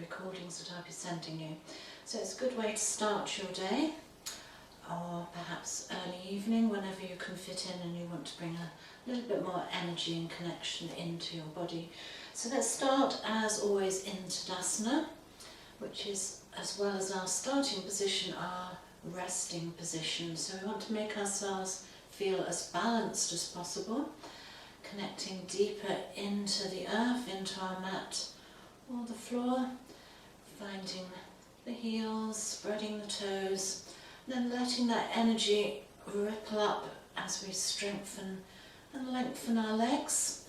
recordings that I'll be sending you. So it's a good way to start your day, or perhaps early evening, whenever you can fit in and you want to bring a little bit more energy and connection into your body. So let's start, as always, in Tadasana, which is, as well as our starting position, our resting position. So we want to make ourselves feel as balanced as possible, connecting deeper into the earth, into our mat or the floor, finding the heels, spreading the toes, then letting that energy ripple up as we strengthen and lengthen our legs,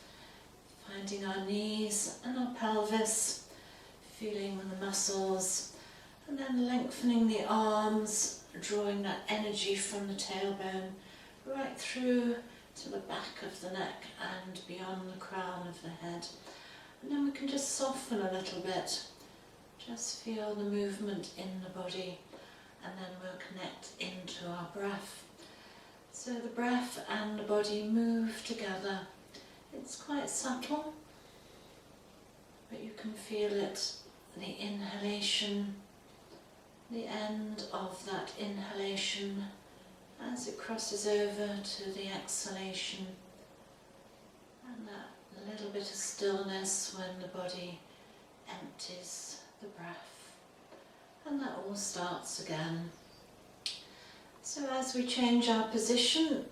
finding our knees and our pelvis, feeling the muscles, and then lengthening the arms, drawing that energy from the tailbone right through to the back of the neck and beyond the crown of the head. And then we can just soften a little bit, just feel the movement in the body, and then we'll connect into our breath. So the breath and the body move together. It's quite subtle, but you can feel it, the inhalation, the end of that inhalation as it crosses over to the exhalation, and that little bit of stillness when the body empties the breath, and that all starts again. So as we change our position,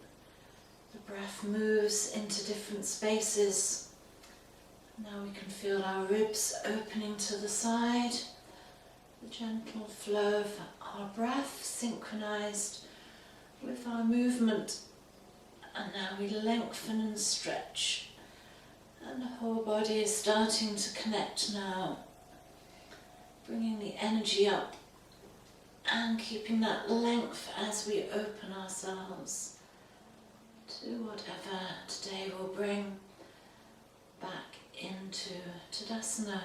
the breath moves into different spaces. Now we can feel our ribs opening to the side, the gentle flow of our breath synchronized with our movement, and now we lengthen and stretch, and the whole body is starting to connect now, bringing the energy up and keeping that length as we open ourselves to whatever today will bring back into Tadasana.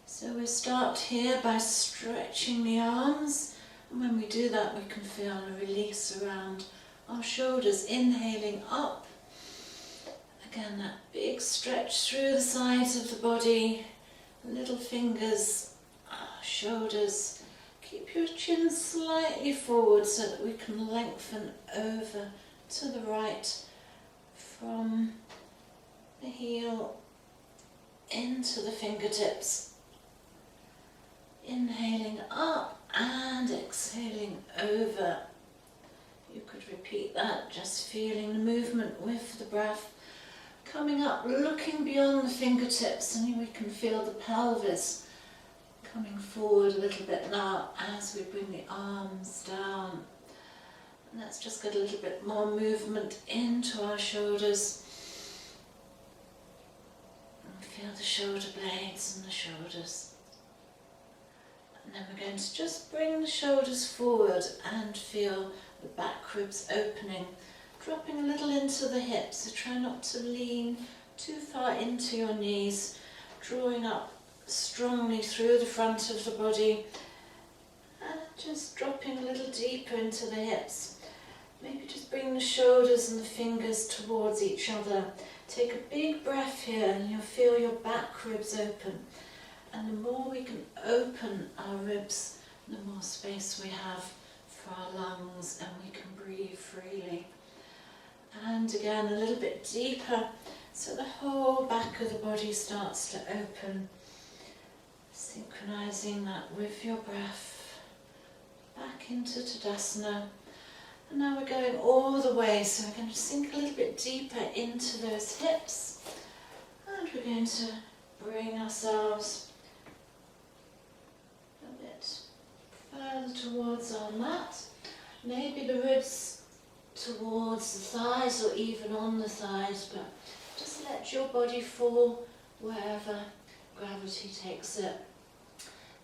So we start here by stretching the arms, and when we do that we can feel a release around our shoulders, inhaling up. Again, that big stretch through the sides of the body, little fingers, shoulders. Keep your chin slightly forward so that we can lengthen over to the right from the heel into the fingertips. Inhaling up and exhaling over. You could repeat that, just feeling the movement with the breath. Coming up, looking beyond the fingertips, and we can feel the pelvis coming forward a little bit now as we bring the arms down. And let's just get a little bit more movement into our shoulders. And feel the shoulder blades and the shoulders. And then we're going to just bring the shoulders forward and feel the back ribs opening, dropping a little into the hips. So try not to lean too far into your knees, drawing up strongly through the front of the body, and just dropping a little deeper into the hips. Maybe just bring the shoulders and the fingers towards each other. Take a big breath here and you'll feel your back ribs open. And the more we can open our ribs, the more space we have for our lungs, and we can breathe freely. And again, a little bit deeper, so the whole back of the body starts to open, synchronizing that with your breath, back into Tadasana. And now we're going all the way, so we're going to sink a little bit deeper into those hips, and we're going to bring ourselves a bit further towards our mat, maybe the ribs towards the thighs or even on the thighs, but just let your body fall wherever gravity takes it.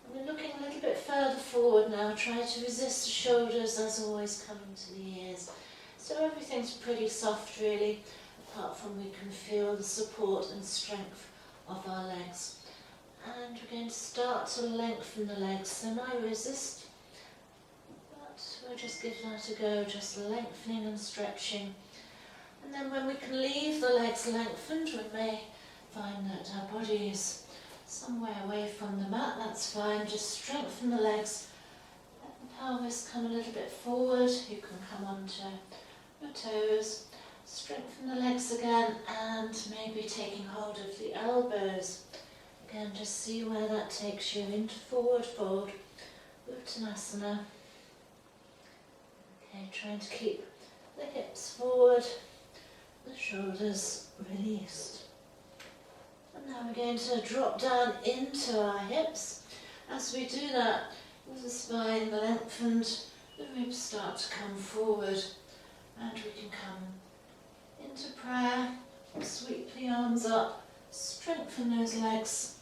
And we're looking a little bit further forward now. Try to resist the shoulders, as always, coming to the ears. So everything's pretty soft really, apart from we can feel the support and strength of our legs. And we're going to start to lengthen the legs, so no resist, but we'll just give that a go, just lengthening and stretching. And then when we can leave the legs lengthened, we may find that our body is somewhere away from the mat, that's fine. Just strengthen the legs. Let the pelvis come a little bit forward. You can come onto your toes. Strengthen the legs again and maybe taking hold of the elbows. Again, just see where that takes you into forward fold. Tadasana. Okay, trying to keep the hips forward, the shoulders released. And now we're going to drop down into our hips. As we do that, with the spine lengthened, the ribs start to come forward, and we can come into prayer. Sweep the arms up, strengthen those legs.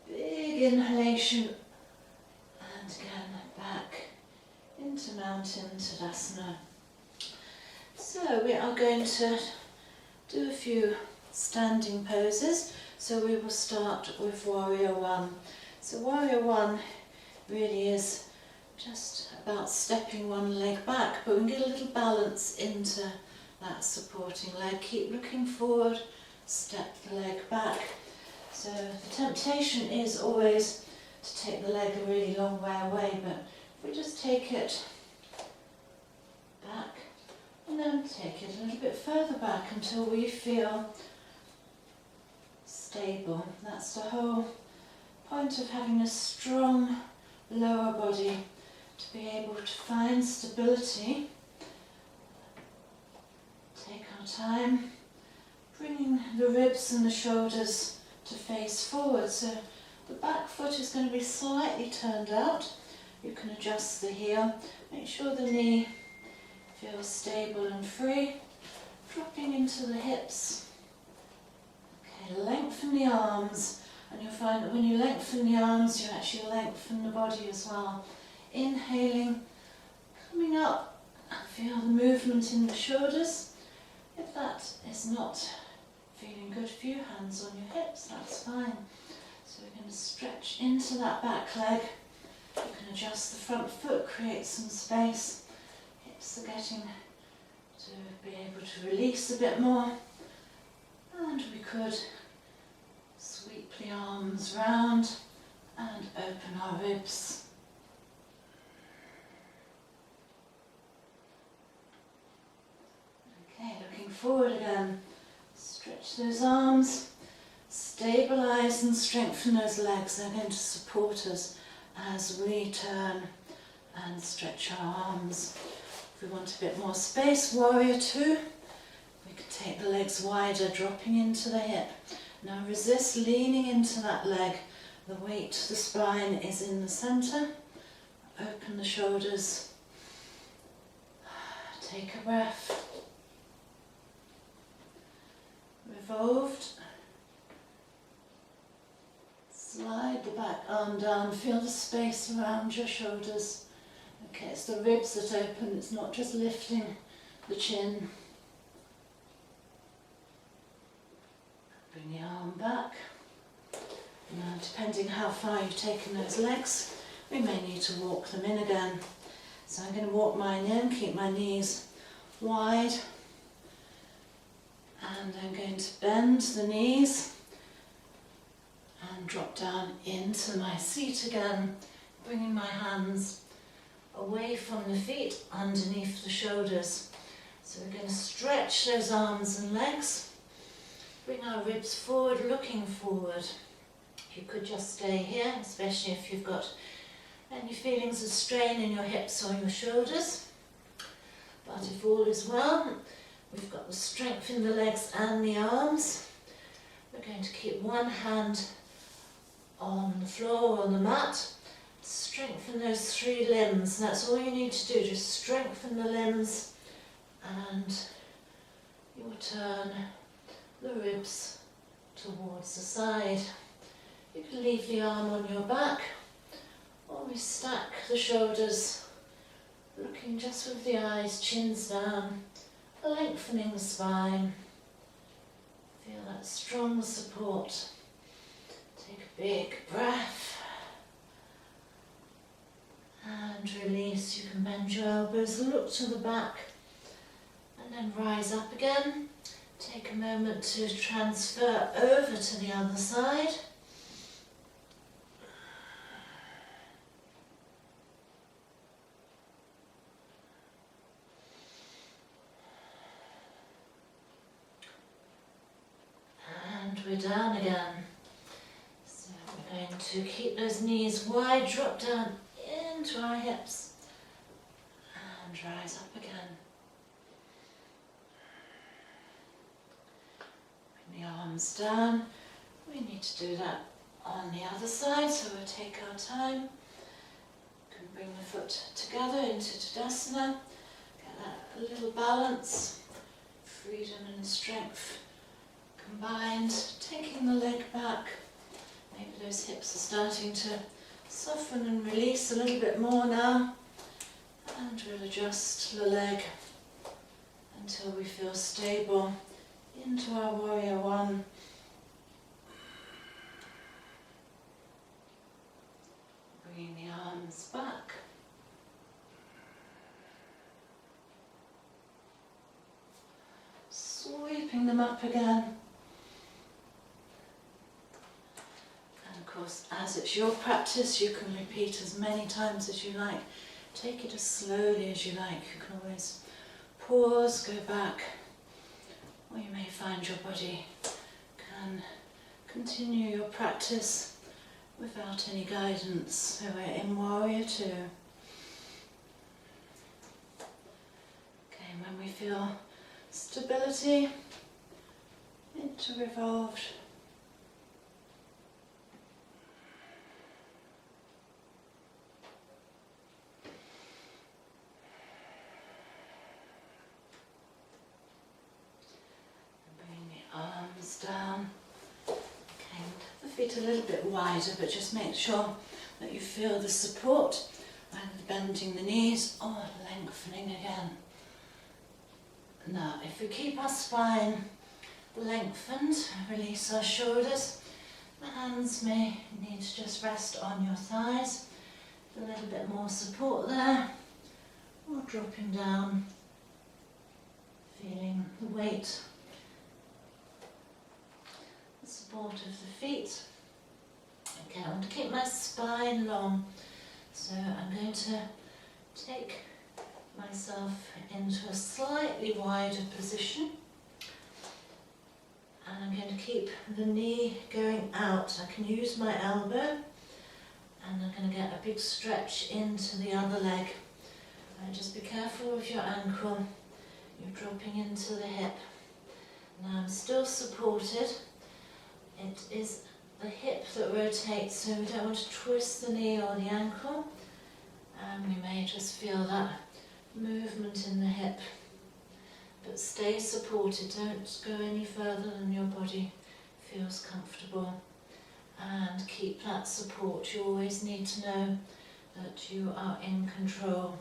Big inhalation, and again back into Mountain Tadasana. So we are going to do a few standing poses. So we will start with Warrior One. So Warrior One really is just about stepping one leg back, but we can get a little balance into that supporting leg. Keep looking forward, step the leg back. So the temptation is always to take the leg a really long way away, but if we just take it back and then take it a little bit further back until we feel stable. That's the whole point of having a strong lower body, to be able to find stability. Take our time, bringing the ribs and the shoulders to face forward. So the back foot is going to be slightly turned out. You can adjust the heel. Make sure the knee feels stable and free. Dropping into the hips. Okay, lengthen the arms. And you'll find that when you lengthen the arms, you actually lengthen the body as well. Inhaling, coming up, and feel the movement in the shoulders. If that is not feeling good for you, hands on your hips, that's fine. So we're going to stretch into that back leg. You can adjust the front foot, create some space. Hips are getting to be able to release a bit more. And we could sweep the arms round and open our ribs. Okay, looking forward again. Stretch those arms, stabilise and strengthen those legs. They're going to support us as we turn and stretch our arms. If we want a bit more space, Warrior Two, we can take the legs wider, dropping into the hip. Now resist leaning into that leg. The weight, the spine is in the centre. Open the shoulders. Take a breath. Revolved. Slide the back arm down. Feel the space around your shoulders. Okay, it's the ribs that open. It's not just lifting the chin. Bring the arm back. Now, depending how far you've taken those legs, we may need to walk them in again. So I'm going to walk mine in, keep my knees wide. And I'm going to bend the knees and drop down into my seat again, bringing my hands away from the feet, underneath the shoulders. So we're going to stretch those arms and legs. Bring our ribs forward, looking forward. You could just stay here, especially if you've got any feelings of strain in your hips or your shoulders. But if all is well, we've got the strength in the legs and the arms. We're going to keep one hand on the floor or on the mat. Strengthen those three limbs. That's all you need to do, just strengthen the limbs and you will turn the ribs towards the side. You can leave the arm on your back, or we stack the shoulders, looking just with the eyes, chins down, lengthening the spine. Feel that strong support. Take a big breath and release. You can bend your elbows, look to the back, and then rise up again. Take a moment to transfer over to the other side. we're down again. So we're going to keep those knees wide, drop down into our hips and rise up again. Bring the arms down. We need to do that on the other side, so we'll take our time. You can bring the foot together into Tadasana. Get that a little balance, freedom and strength combined. Taking the leg back. Maybe those hips are starting to soften and release a little bit more now. And we'll adjust the leg until we feel stable into our warrior one. Bringing the arms back. Sweeping them up again. And of course, as it's your practice, you can repeat as many times as you like. Take it as slowly as you like. You can always pause, go back, or you may find your body can continue your practice without any guidance. So we're in warrior two. Okay, when we feel stability into revolved. Arms down. Okay, the feet a little bit wider, but just make sure that you feel the support, either bending the knees or lengthening again. Now, if we keep our spine lengthened, release our shoulders, the hands may need to just rest on your thighs, a little bit more support there, or dropping down, feeling the weight, the support of the feet. Okay, I want to keep my spine long, so I'm going to take myself into a slightly wider position, and I'm going to keep the knee going out. I can use my elbow, and I'm going to get a big stretch into the other leg. And just be careful with your ankle. You're dropping into the hip. Now I'm still supported. It is the hip that rotates, so we don't want to twist the knee or the ankle, and we may just feel that movement in the hip, but stay supported. Don't go any further than your body feels comfortable, and keep that support. You always need to know that you are in control.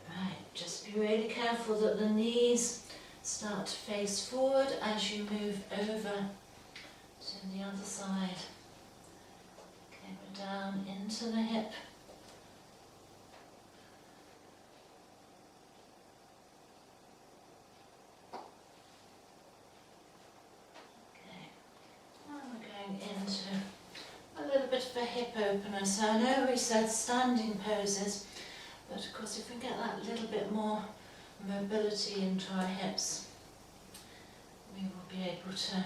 Right, just be really careful that the knees start to face forward as you move over to the other side. Okay, we're down into the hip. Into a little bit of a hip opener. So I know we said standing poses, but of course if we get that little bit more mobility into our hips, we will be able to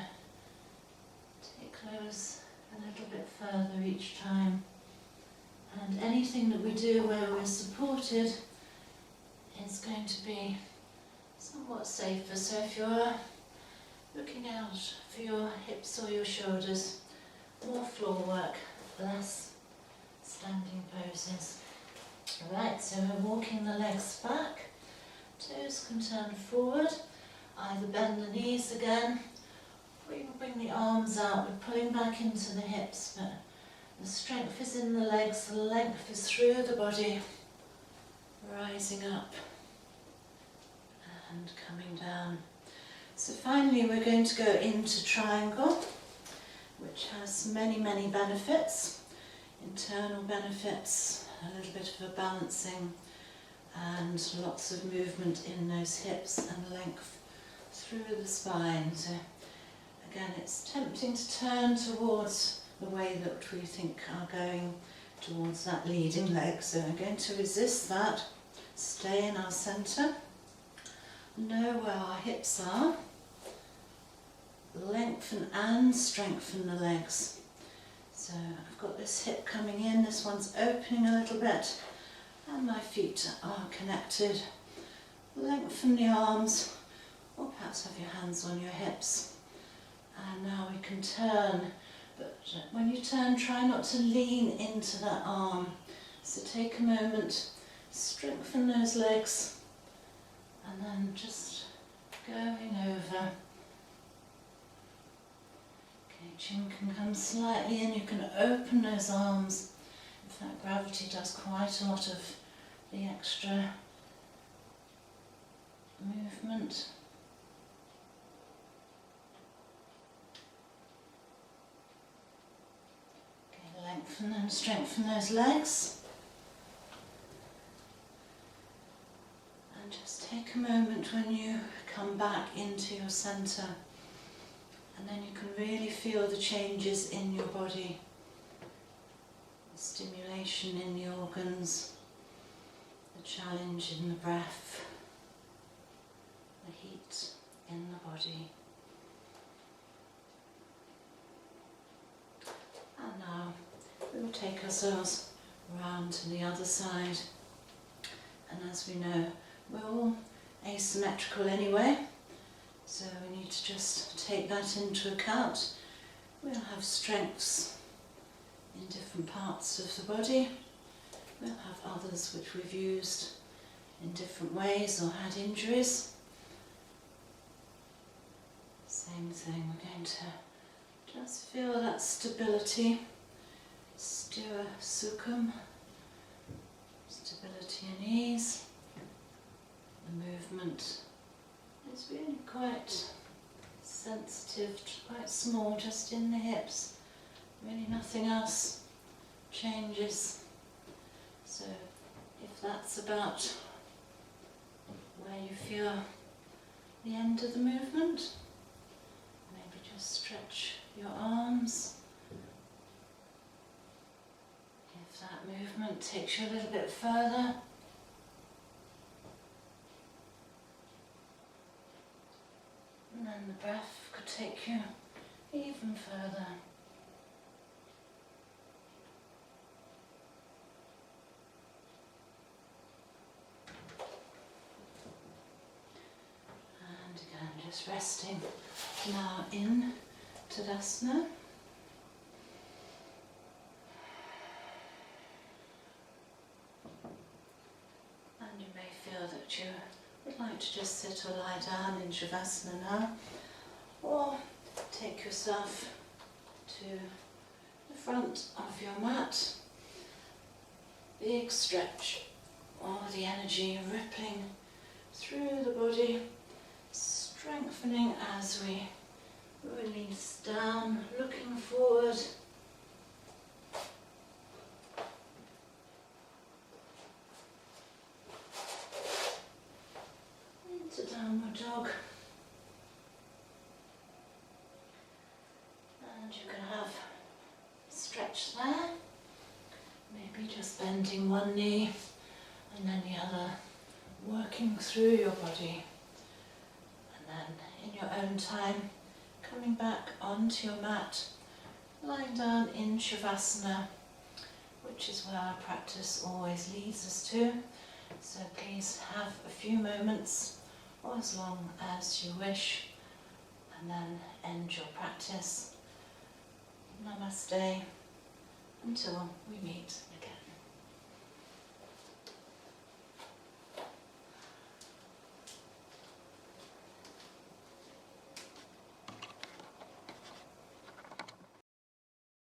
take those a little bit further each time. And anything that we do where we're supported is going to be somewhat safer. So if you're looking out for your hips or your shoulders, more floor work, less standing poses. Right, so we're walking the legs back, toes can turn forward, either bend the knees again, or you can bring the arms out. We're pulling back into the hips, but the strength is in the legs, the length is through the body, rising up and coming down. So finally we're going to go into triangle, which has many, many benefits, internal benefits, a little bit of a balancing, and lots of movement in those hips and length through the spine. So again, it's tempting to turn towards the way that we think are going towards that leading leg. So I'm going to resist that, stay in our centre, know where our hips are, lengthen and strengthen the legs. So I've got this hip coming in, this one's opening a little bit, and my feet are connected. Lengthen the arms, or perhaps have your hands on your hips. And now we can turn, but when you turn, try not to lean into that arm. So take a moment, strengthen those legs, and then just going over. Okay, chin can come slightly in, you can open those arms. In fact, gravity does quite a lot of the extra movement. Okay, lengthen and strengthen those legs. And just take a moment when you come back into your centre, and then you can really feel the changes in your body, the stimulation in the organs, the challenge in the breath, the heat in the body. And now we will take ourselves round to the other side, and as we know, we're all asymmetrical anyway, so we need to just take that into account. We'll have strengths in different parts of the body. We'll have others which we've used in different ways or had injuries. Same thing, we're going to just feel that stability, sthira sukham, stability and ease. The movement is really quite sensitive, quite small, just in the hips. Really nothing else changes. So if that's about where you feel the end of the movement, maybe just stretch your arms. If that movement takes you a little bit further, and then the breath could take you even further. And again, just resting now in Tadasana. And you may feel that you would like to just sit or lie down in Shavasana now, or take yourself to the front of your mat. Big stretch, all the energy rippling through the body, strengthening as we release down, looking forward. Into downward dog. And you can have a stretch there, maybe just bending one knee and then the other, working through your body. And then in your own time, coming back onto your mat, lying down in Shavasana, which is where our practice always leads us to. So please have a few moments, or as long as you wish, and then end your practice. Namaste, until we meet